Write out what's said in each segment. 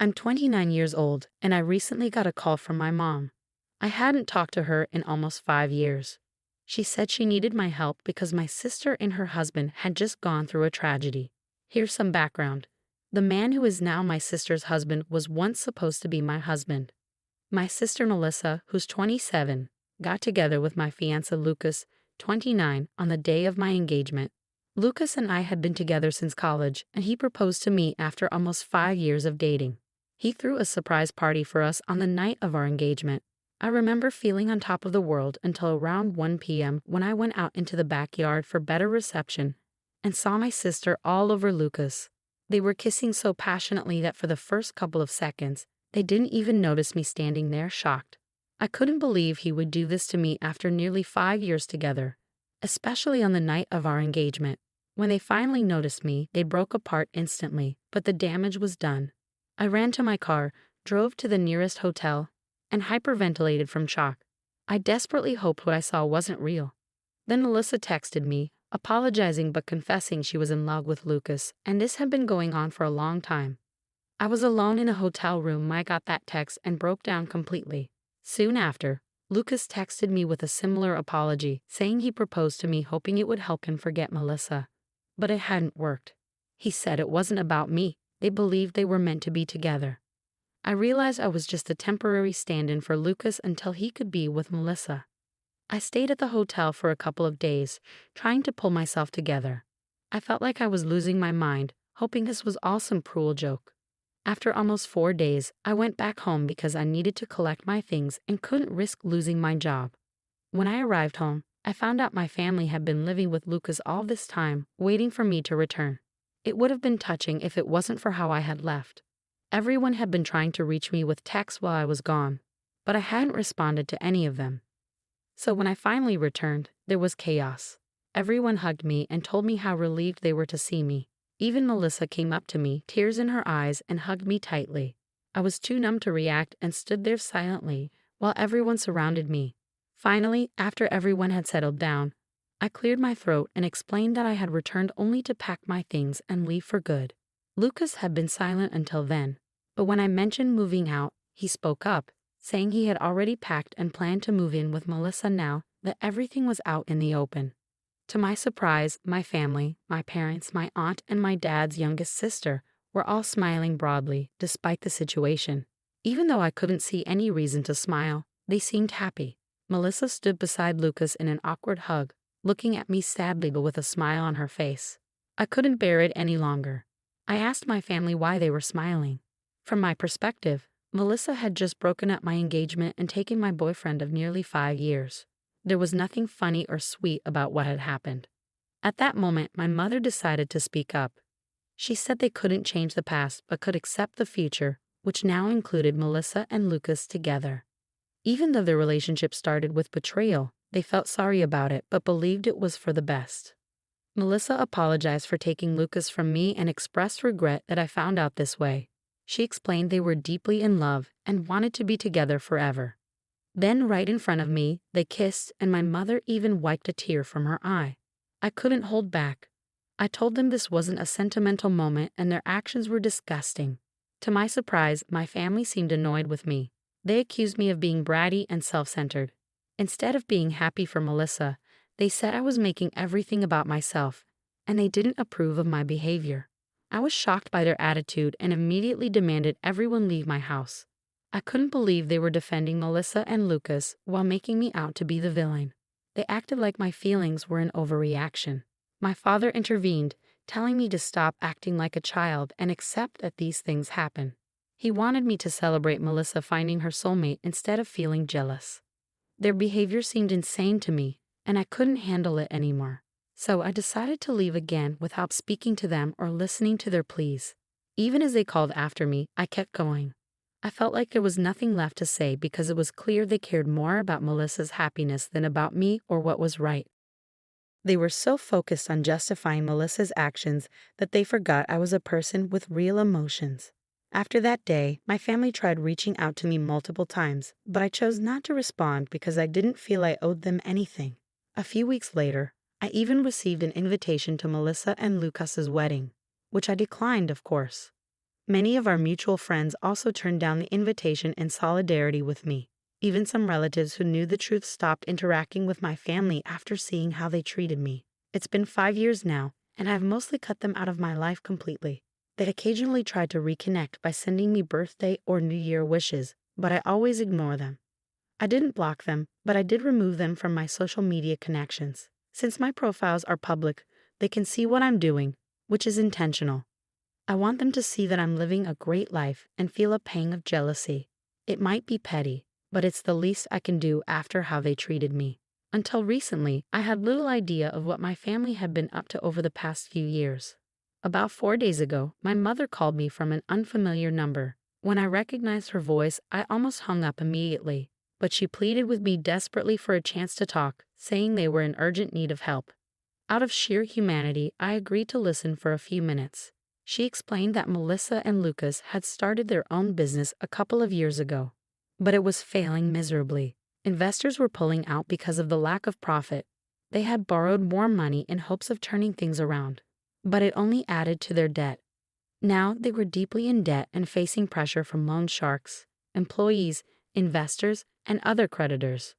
I'm 29 years old, and I recently got a call from my mom. I hadn't talked to her in almost 5 years. She said she needed my help because my sister and her husband had just gone through a tragedy. Here's some background. The man who is now my sister's husband was once supposed to be my husband. My sister Melissa, who's 27, got together with my fiancé Lucas, 29, on the day of my engagement. Lucas and I had been together since college, and he proposed to me after almost 5 years of dating. He threw a surprise party for us on the night of our engagement. I remember feeling on top of the world until around 1 p.m. when I went out into the backyard for better reception and saw my sister all over Lucas. They were kissing so passionately that for the first couple of seconds, they didn't even notice me standing there shocked. I couldn't believe he would do this to me after nearly 5 years together, especially on the night of our engagement. When they finally noticed me, they broke apart instantly, but the damage was done. I ran to my car, drove to the nearest hotel, and hyperventilated from shock. I desperately hoped what I saw wasn't real. Then Melissa texted me, apologizing but confessing she was in love with Lucas, and this had been going on for a long time. I was alone in a hotel room when I got that text and broke down completely. Soon after, Lucas texted me with a similar apology, saying he proposed to me hoping it would help him forget Melissa. But it hadn't worked. He said it wasn't about me. They believed they were meant to be together. I realized I was just a temporary stand-in for Lucas until he could be with Melissa. I stayed at the hotel for a couple of days, trying to pull myself together. I felt like I was losing my mind, hoping this was all some cruel joke. After almost 4 days, I went back home because I needed to collect my things and couldn't risk losing my job. When I arrived home, I found out my family had been living with Lucas all this time, waiting for me to return. It would have been touching if it wasn't for how I had left. Everyone had been trying to reach me with texts while I was gone, but I hadn't responded to any of them. So when I finally returned, there was chaos. Everyone hugged me and told me how relieved they were to see me. Even Melissa came up to me, tears in her eyes, and hugged me tightly. I was too numb to react and stood there silently while everyone surrounded me. Finally, after everyone had settled down, I cleared my throat and explained that I had returned only to pack my things and leave for good. Lucas had been silent until then, but when I mentioned moving out, he spoke up, saying he had already packed and planned to move in with Melissa now that everything was out in the open. To my surprise, my family, my parents, my aunt, and my dad's youngest sister were all smiling broadly despite the situation. Even though I couldn't see any reason to smile, they seemed happy. Melissa stood beside Lucas in an awkward hug, looking at me sadly but with a smile on her face. I couldn't bear it any longer. I asked my family why they were smiling. From my perspective, Melissa had just broken up my engagement and taken my boyfriend of nearly 5 years. There was nothing funny or sweet about what had happened. At that moment, my mother decided to speak up. She said they couldn't change the past but could accept the future, which now included Melissa and Lucas together. Even though their relationship started with betrayal, they felt sorry about it but believed it was for the best. Melissa apologized for taking Lucas from me and expressed regret that I found out this way. She explained they were deeply in love and wanted to be together forever. Then, right in front of me, they kissed, and my mother even wiped a tear from her eye. I couldn't hold back. I told them this wasn't a sentimental moment and their actions were disgusting. To my surprise, my family seemed annoyed with me. They accused me of being bratty and self-centered. Instead of being happy for Melissa, they said I was making everything about myself, and they didn't approve of my behavior. I was shocked by their attitude and immediately demanded everyone leave my house. I couldn't believe they were defending Melissa and Lucas while making me out to be the villain. They acted like my feelings were an overreaction. My father intervened, telling me to stop acting like a child and accept that these things happen. He wanted me to celebrate Melissa finding her soulmate instead of feeling jealous. Their behavior seemed insane to me, and I couldn't handle it anymore. So I decided to leave again without speaking to them or listening to their pleas. Even as they called after me, I kept going. I felt like there was nothing left to say because it was clear they cared more about Melissa's happiness than about me or what was right. They were so focused on justifying Melissa's actions that they forgot I was a person with real emotions. After that day, my family tried reaching out to me multiple times, but I chose not to respond because I didn't feel I owed them anything. A few weeks later, I even received an invitation to Melissa and Lucas's wedding, which I declined, of course. Many of our mutual friends also turned down the invitation in solidarity with me. Even some relatives who knew the truth stopped interacting with my family after seeing how they treated me. It's been 5 years now, and I've mostly cut them out of my life completely. They occasionally try to reconnect by sending me birthday or New Year wishes, but I always ignore them. I didn't block them, but I did remove them from my social media connections. Since my profiles are public, they can see what I'm doing, which is intentional. I want them to see that I'm living a great life and feel a pang of jealousy. It might be petty, but it's the least I can do after how they treated me. Until recently, I had little idea of what my family had been up to over the past few years. About 4 days ago, my mother called me from an unfamiliar number. When I recognized her voice, I almost hung up immediately, but she pleaded with me desperately for a chance to talk, saying they were in urgent need of help. Out of sheer humanity, I agreed to listen for a few minutes. She explained that Melissa and Lucas had started their own business a couple of years ago, but it was failing miserably. Investors were pulling out because of the lack of profit. They had borrowed more money in hopes of turning things around, but it only added to their debt. Now they were deeply in debt and facing pressure from loan sharks, employees, investors, and other creditors.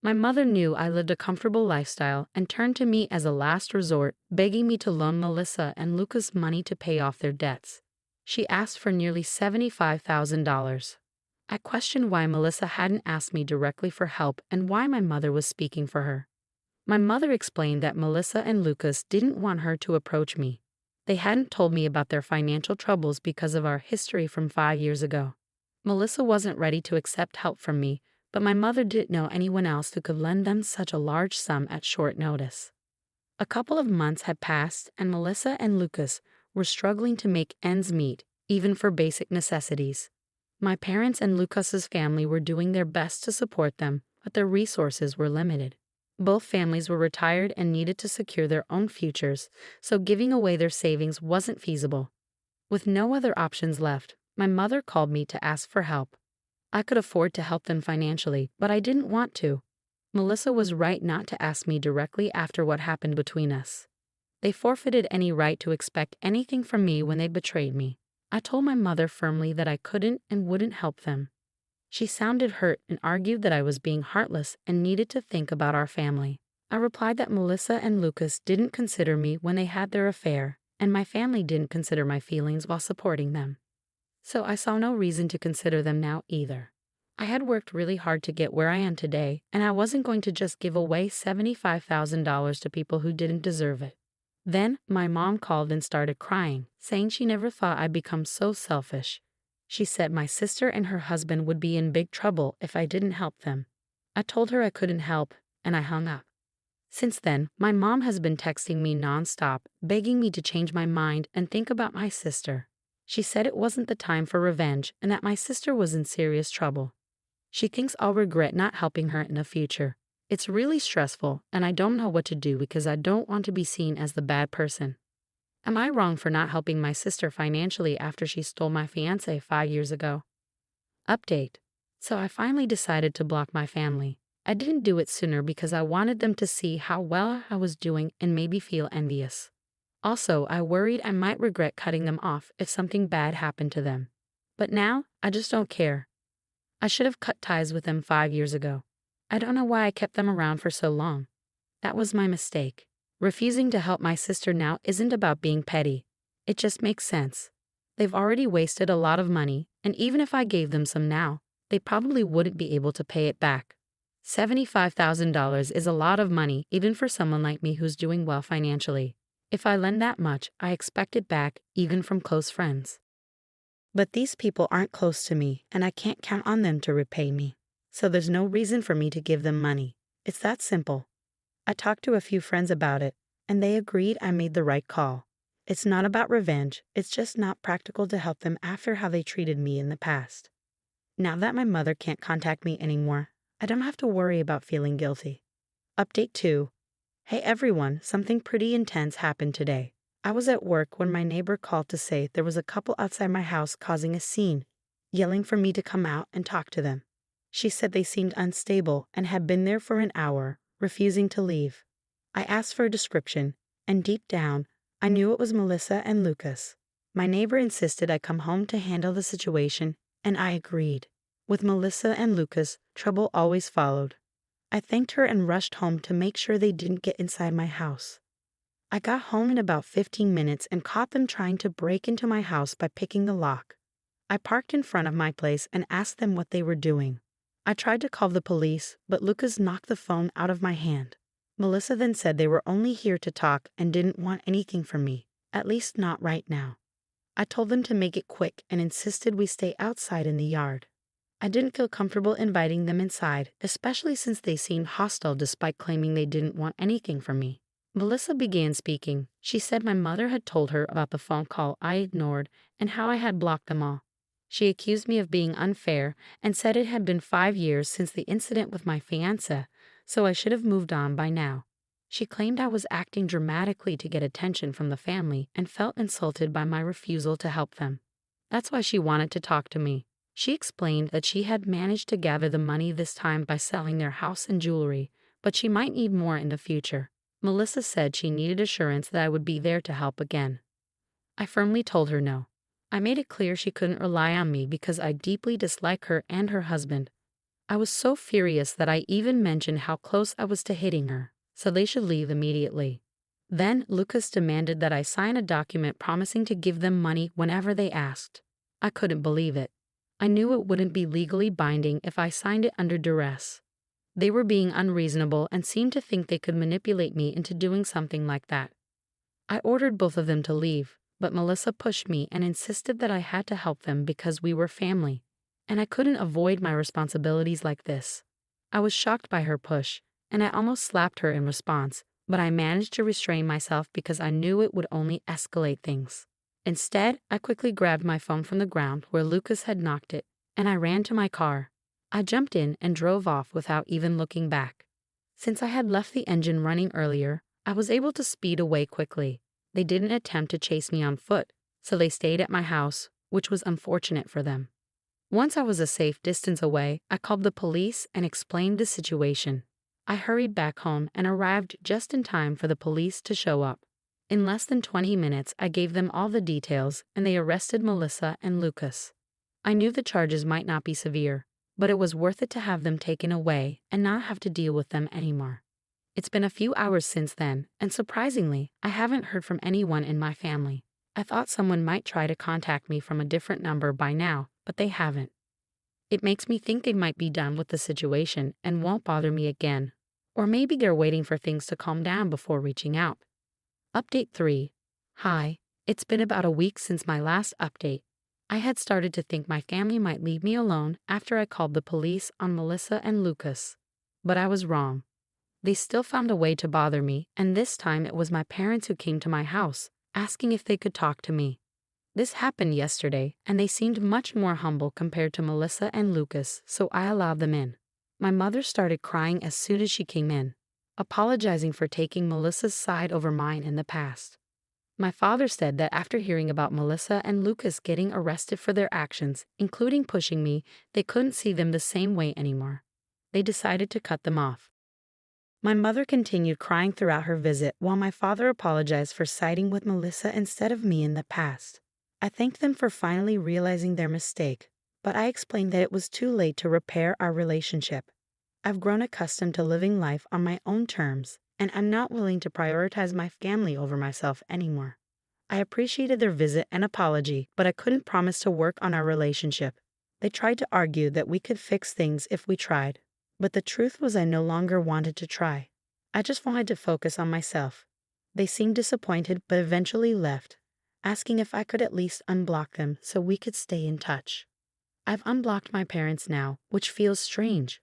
My mother knew I lived a comfortable lifestyle and turned to me as a last resort, begging me to loan Melissa and Lucas money to pay off their debts. She asked for nearly $75,000. I questioned why Melissa hadn't asked me directly for help and why my mother was speaking for her. My mother explained that Melissa and Lucas didn't want her to approach me. They hadn't told me about their financial troubles because of our history from 5 years ago. Melissa wasn't ready to accept help from me, but my mother didn't know anyone else who could lend them such a large sum at short notice. A couple of months had passed, and Melissa and Lucas were struggling to make ends meet, even for basic necessities. My parents and Lucas's family were doing their best to support them, but their resources were limited. Both families were retired and needed to secure their own futures, so giving away their savings wasn't feasible. With no other options left, my mother called me to ask for help. I could afford to help them financially, but I didn't want to. Melissa was right not to ask me directly after what happened between us. They forfeited any right to expect anything from me when they betrayed me. I told my mother firmly that I couldn't and wouldn't help them. She sounded hurt and argued that I was being heartless and needed to think about our family. I replied that Melissa and Lucas didn't consider me when they had their affair, and my family didn't consider my feelings while supporting them. So I saw no reason to consider them now either. I had worked really hard to get where I am today, and I wasn't going to just give away $75,000 to people who didn't deserve it. Then my mom called and started crying, saying she never thought I'd become so selfish. She said my sister and her husband would be in big trouble if I didn't help them. I told her I couldn't help, and I hung up. Since then, my mom has been texting me nonstop, begging me to change my mind and think about my sister. She said it wasn't the time for revenge and that my sister was in serious trouble. She thinks I'll regret not helping her in the future. It's really stressful, and I don't know what to do because I don't want to be seen as the bad person. Am I wrong for not helping my sister financially after she stole my fiancé 5 years ago? Update. So I finally decided to block my family. I didn't do it sooner because I wanted them to see how well I was doing and maybe feel envious. Also, I worried I might regret cutting them off if something bad happened to them. But now, I just don't care. I should have cut ties with them 5 years ago. I don't know why I kept them around for so long. That was my mistake. Refusing to help my sister now isn't about being petty. It just makes sense. They've already wasted a lot of money, and even if I gave them some now, they probably wouldn't be able to pay it back. $75,000 is a lot of money even for someone like me who's doing well financially. If I lend that much, I expect it back, even from close friends. But these people aren't close to me, and I can't count on them to repay me. So there's no reason for me to give them money. It's that simple. I talked to a few friends about it, and they agreed I made the right call. It's not about revenge, it's just not practical to help them after how they treated me in the past. Now that my mother can't contact me anymore, I don't have to worry about feeling guilty. Update 2. Hey everyone, something pretty intense happened today. I was at work when my neighbor called to say there was a couple outside my house causing a scene, yelling for me to come out and talk to them. She said they seemed unstable and had been there for an hour, refusing to leave. I asked for a description, and deep down, I knew it was Melissa and Lucas. My neighbor insisted I come home to handle the situation, and I agreed. With Melissa and Lucas, trouble always followed. I thanked her and rushed home to make sure they didn't get inside my house. I got home in about 15 minutes and caught them trying to break into my house by picking the lock. I parked in front of my place and asked them what they were doing. I tried to call the police, but Lucas knocked the phone out of my hand. Melissa then said they were only here to talk and didn't want anything from me, at least not right now. I told them to make it quick and insisted we stay outside in the yard. I didn't feel comfortable inviting them inside, especially since they seemed hostile despite claiming they didn't want anything from me. Melissa began speaking. She said my mother had told her about the phone call I ignored and how I had blocked them all. She accused me of being unfair and said it had been 5 years since the incident with my fiancé, so I should have moved on by now. She claimed I was acting dramatically to get attention from the family and felt insulted by my refusal to help them. That's why she wanted to talk to me. She explained that she had managed to gather the money this time by selling their house and jewelry, but she might need more in the future. Melissa said she needed assurance that I would be there to help again. I firmly told her no. I made it clear she couldn't rely on me because I deeply dislike her and her husband. I was so furious that I even mentioned how close I was to hitting her, so they should leave immediately. Then Lucas demanded that I sign a document promising to give them money whenever they asked. I couldn't believe it. I knew it wouldn't be legally binding if I signed it under duress. They were being unreasonable and seemed to think they could manipulate me into doing something like that. I ordered both of them to leave, but Melissa pushed me and insisted that I had to help them because we were family, and I couldn't avoid my responsibilities like this. I was shocked by her push, and I almost slapped her in response, but I managed to restrain myself because I knew it would only escalate things. Instead, I quickly grabbed my phone from the ground where Lucas had knocked it, and I ran to my car. I jumped in and drove off without even looking back. Since I had left the engine running earlier, I was able to speed away quickly. They didn't attempt to chase me on foot, so they stayed at my house, which was unfortunate for them. Once I was a safe distance away, I called the police and explained the situation. I hurried back home and arrived just in time for the police to show up. In less than 20 minutes, I gave them all the details, and they arrested Melissa and Lucas. I knew the charges might not be severe, but it was worth it to have them taken away and not have to deal with them anymore. It's been a few hours since then, and surprisingly, I haven't heard from anyone in my family. I thought someone might try to contact me from a different number by now, but they haven't. It makes me think they might be done with the situation and won't bother me again. Or maybe they're waiting for things to calm down before reaching out. Update 3. Hi, it's been about a week since my last update. I had started to think my family might leave me alone after I called the police on Melissa and Lucas. But I was wrong. They still found a way to bother me, and this time it was my parents who came to my house, asking if they could talk to me. This happened yesterday, and they seemed much more humble compared to Melissa and Lucas, so I allowed them in. My mother started crying as soon as she came in, apologizing for taking Melissa's side over mine in the past. My father said that after hearing about Melissa and Lucas getting arrested for their actions, including pushing me, they couldn't see them the same way anymore. They decided to cut them off. My mother continued crying throughout her visit while my father apologized for siding with Melissa instead of me in the past. I thanked them for finally realizing their mistake, but I explained that it was too late to repair our relationship. I've grown accustomed to living life on my own terms, and I'm not willing to prioritize my family over myself anymore. I appreciated their visit and apology, but I couldn't promise to work on our relationship. They tried to argue that we could fix things if we tried, but the truth was I no longer wanted to try. I just wanted to focus on myself. They seemed disappointed but eventually left, asking if I could at least unblock them so we could stay in touch. I've unblocked my parents now, which feels strange,